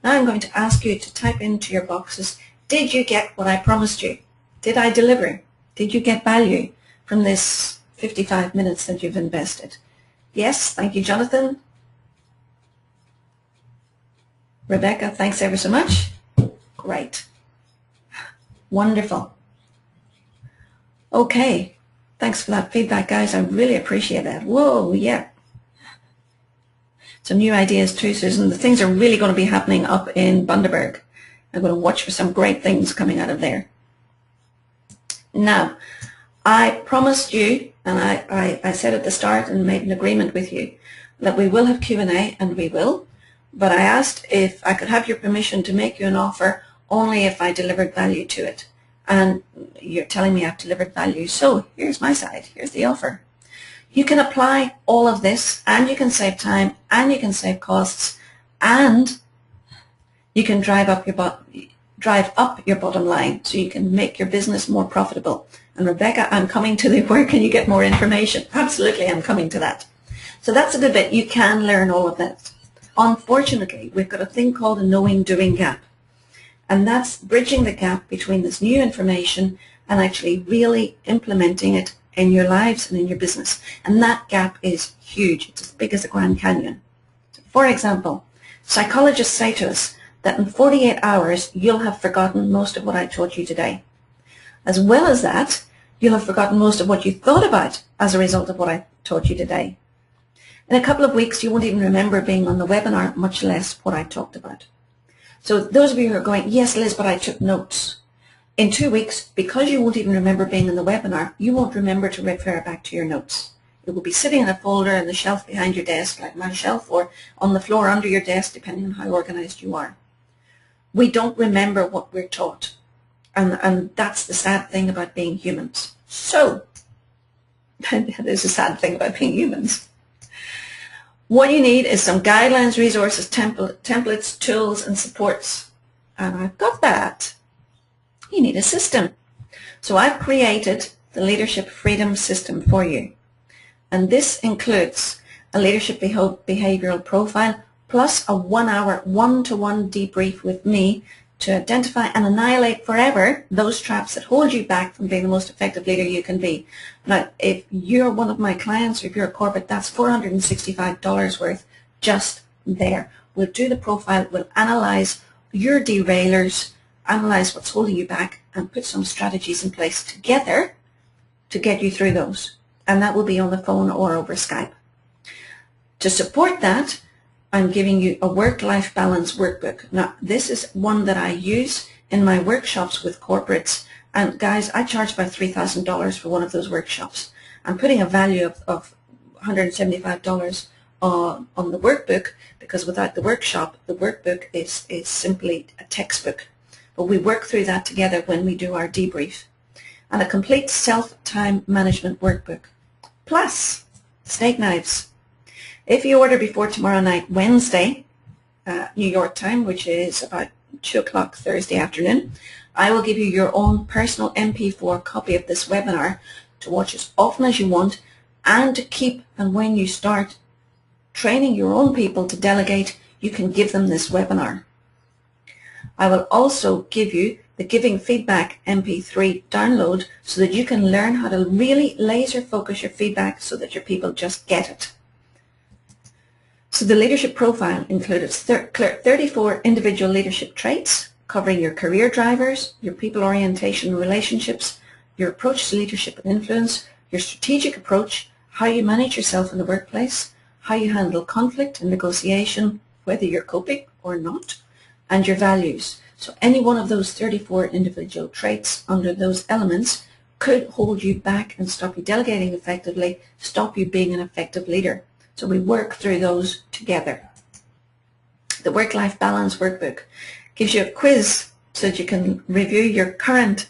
Now I'm going to ask you to type into your boxes, did you get what I promised you? Did I deliver? Did you get value from this 55 minutes that you've invested? Yes, thank you, Jonathan. Rebecca, thanks ever so much. Great. Wonderful. Okay, thanks for that feedback, guys. I really appreciate that. Whoa, yeah. Some new ideas too, Susan. The things are really going to be happening up in Bundaberg. I'm going to watch for some great things coming out of there. Now, I promised you, and I said at the start and made an agreement with you, that we will have Q&A, and we will. But I asked if I could have your permission to make you an offer only if I delivered value to it. And you're telling me I've delivered value. So here's my side. Here's the offer. You can apply all of this, and you can save time, and you can save costs, and you can drive up your bottom line so you can make your business more profitable. And Rebecca, I'm coming to the where can you get more information? Absolutely, I'm coming to that. So that's a good bit. You can learn all of that. Unfortunately, we've got a thing called a knowing-doing gap. And that's bridging the gap between this new information and actually really implementing it in your lives and in your business. And that gap is huge. It's as big as the Grand Canyon. For example, psychologists say to us that in 48 hours you'll have forgotten most of what I taught you today. As well as that, you'll have forgotten most of what you thought about as a result of what I taught you today. In a couple of weeks, you won't even remember being on the webinar, much less what I talked about. So those of you who are going, yes, Liz, but I took notes. In 2 weeks, because you won't even remember being in the webinar, you won't remember to refer back to your notes. It will be sitting in a folder in the shelf behind your desk, like my shelf, or on the floor under your desk, depending on how organized you are. We don't remember what we're taught. And that's the sad thing about being humans. So, that is a sad thing about being humans. What you need is some guidelines, resources, templates, tools, and supports. And I've got that. You need a system. So I've created the Leadership Freedom System for you. And this includes a leadership behavioral profile plus a 1 hour one-to-one debrief with me to identify and annihilate forever those traps that hold you back from being the most effective leader you can be. Now, if you're one of my clients or if you're a corporate, that's $465 worth just there. We'll do the profile, we'll analyze your derailers, analyze what's holding you back, and put some strategies in place together to get you through those. And that will be on the phone or over Skype. To support that, I'm giving you a work-life balance workbook. Now, this is one that I use in my workshops with corporates. And guys, I charge about $3,000 for one of those workshops. I'm putting a value of $175 on the workbook because without the workshop, the workbook is simply a textbook. But we work through that together when we do our debrief. And a complete self-time management workbook. Plus, steak knives. If you order before tomorrow night, Wednesday, New York time, which is about 2 o'clock Thursday afternoon, I will give you your own personal MP4 copy of this webinar to watch as often as you want and to keep, and when you start training your own people to delegate, you can give them this webinar. I will also give you the Giving Feedback MP3 download so that you can learn how to really laser focus your feedback so that your people just get it. So the leadership profile included 34 individual leadership traits covering your career drivers, your people orientation and relationships, your approach to leadership and influence, your strategic approach, how you manage yourself in the workplace, how you handle conflict and negotiation, whether you're coping or not, and your values. So any one of those 34 individual traits under those elements could hold you back and stop you delegating effectively, stop you being an effective leader. So we work through those together. The Work-Life Balance Workbook gives you a quiz so that you can review your current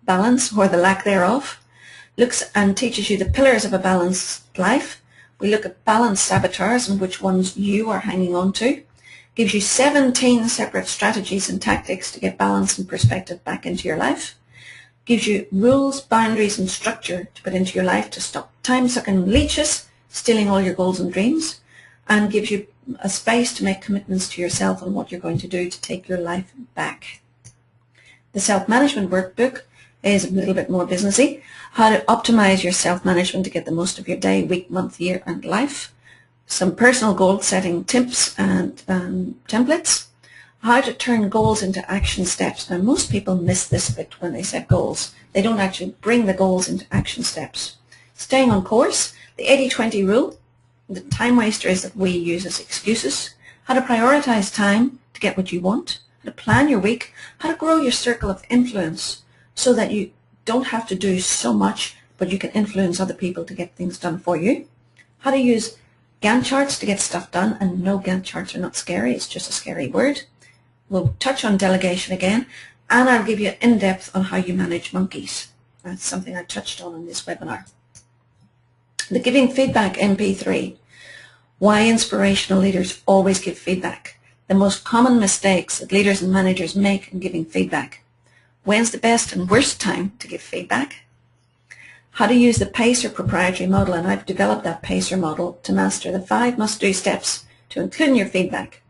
balance or the lack thereof, looks and teaches you the pillars of a balanced life. We look at balance saboteurs and which ones you are hanging on to. Gives you 17 separate strategies and tactics to get balance and perspective back into your life. Gives you rules, boundaries and structure to put into your life to stop time-sucking leeches, stealing all your goals and dreams, and gives you a space to make commitments to yourself on what you're going to do to take your life back. The Self-Management Workbook is a little bit more businessy. How to optimize your self-management to get the most of your day, week, month, year, and life. Some personal goal setting tips and templates. How to turn goals into action steps. Now, most people miss this bit when they set goals. They don't actually bring the goals into action steps. Staying on course. The 80-20 rule, the time wasters that we use as excuses, how to prioritize time to get what you want, how to plan your week, how to grow your circle of influence so that you don't have to do so much, but you can influence other people to get things done for you, how to use Gantt charts to get stuff done, and no, Gantt charts are not scary, it's just a scary word. We'll touch on delegation again, and I'll give you in-depth on how you manage monkeys. That's something I touched on in this webinar. The Giving Feedback MP3. Why inspirational leaders always give feedback. The most common mistakes that leaders and managers make in giving feedback. When's the best and worst time to give feedback? How to use the PACER proprietary model, and I've developed that PACER model to master the 5 must-do steps to include in your feedback.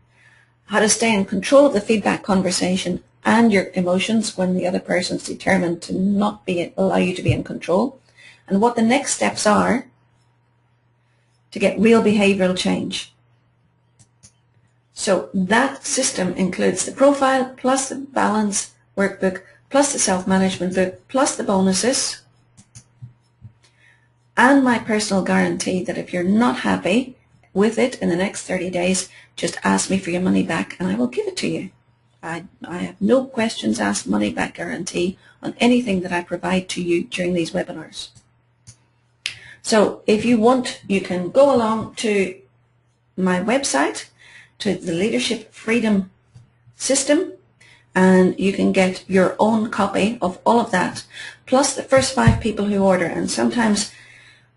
How to stay in control of the feedback conversation and your emotions when the other person's determined to not allow you to be in control, and what the next steps are to get real behavioral change. So that system includes the profile plus the balance workbook plus the self-management book plus the bonuses and my personal guarantee that if you're not happy with it in the next 30 days, just ask me for your money back and I will give it to you. I have no questions asked money back guarantee on anything that I provide to you during these webinars. So if you want, you can go along to my website, to the Leadership Freedom System, and you can get your own copy of all of that, plus the first 5 people who order. And sometimes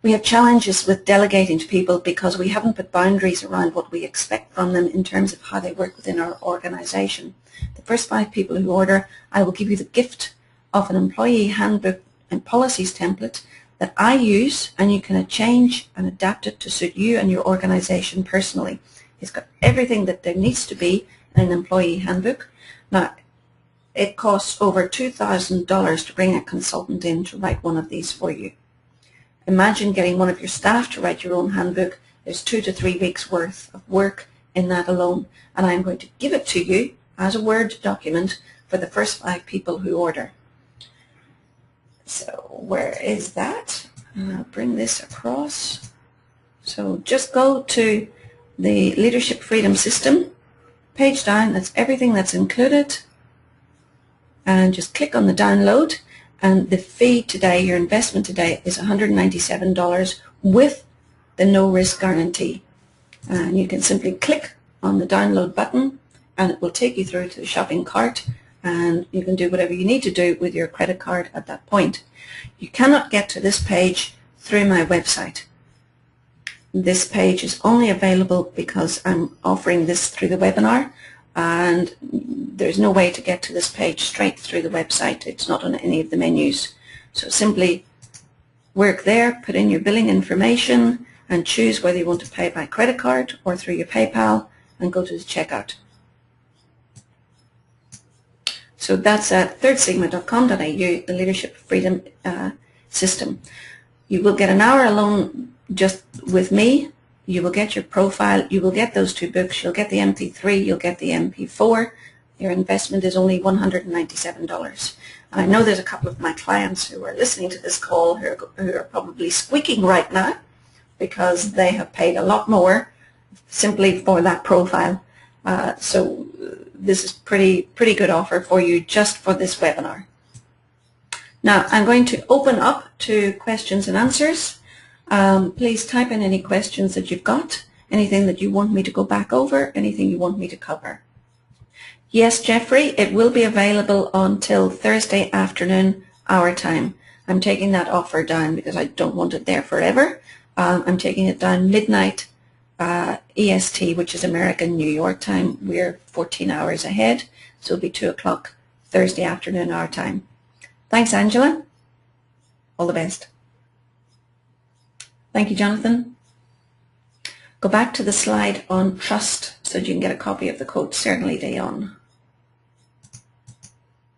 we have challenges with delegating to people because we haven't put boundaries around what we expect from them in terms of how they work within our organization. The first 5 people who order, I will give you the gift of an employee handbook and policies template that I use, and you can change and adapt it to suit you and your organization personally. It's got everything that there needs to be in an employee handbook. Now, it costs over $2,000 to bring a consultant in to write one of these for you. Imagine getting one of your staff to write your own handbook. There's 2 to 3 weeks worth of work in that alone, and I'm going to give it to you as a Word document for the first 5 people who order. So where is that? I'll bring this across. So just go to the Leadership Freedom System page down. That's everything that's included, and just click on the download. And the fee today, your investment today, is $197 with the no risk guarantee. And you can simply click on the download button and it will take you through to the shopping cart, and you can do whatever you need to do with your credit card at that point. You cannot get to this page through my website. This page is only available because I'm offering this through the webinar, and there's no way to get to this page straight through the website. It's not on any of the menus. So simply work there, put in your billing information, and choose whether you want to pay by credit card or through your PayPal, and go to the checkout. So that's at thirdsigma.com.au, the Leadership Freedom System. You will get an hour alone just with me. You will get your profile. You will get those 2 books. You'll get the MP3. You'll get the MP4. Your investment is only $197. And I know there's a couple of my clients who are listening to this call who are probably squeaking right now because they have paid a lot more simply for that profile. So this is pretty good offer for you just for this webinar. Now I'm going to open up to questions and answers. Please type in any questions that you've got, anything that you want me to go back over, anything you want me to cover. Yes, Jeffrey, it will be available until Thursday afternoon, our time. I'm taking that offer down because I don't want it there forever. I'm taking it down midnight EST, which is American New York time. We're 14 hours ahead, so it'll be 2 o'clock Thursday afternoon, our time. Thanks, Angela. All the best. Thank you, Jonathan. Go back to the slide on trust so that you can get a copy of the quote, certainly Dayon.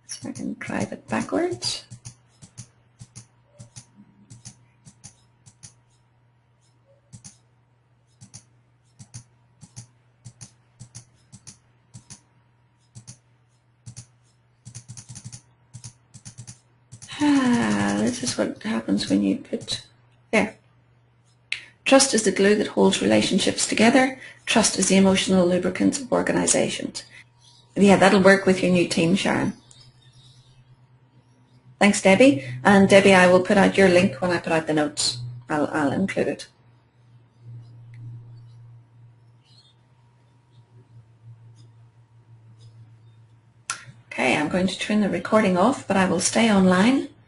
So I can drive it backwards. This is what happens when you put there. Trust is the glue that holds relationships together. Trust is the emotional lubricant of organizations. Yeah, that'll work with your new team, Sharon. Thanks, Debbie. And Debbie, I will put out your link when I put out the notes. I'll include it. Okay, I'm going to turn the recording off, but I will stay online